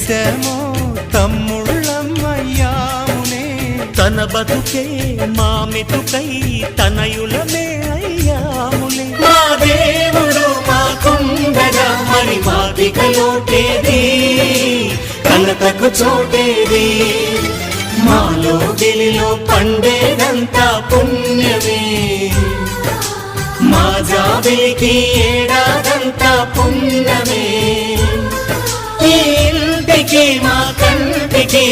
కలిసామో తమ్ముళ్ళమ్మయ్యామునే తన బతుకే మా మెతుకై తనయులమే అయ్యాములే మా దేవుడు మాకుండగా మరి మాదిక లోటేది కలతకు చోటేది మాలో గిలిలో పండేదంతా పుణ్యమే మా జాబిలికి ఏడాదంతా పుణ్యమే ఈ ఇంటికి మా కంటికి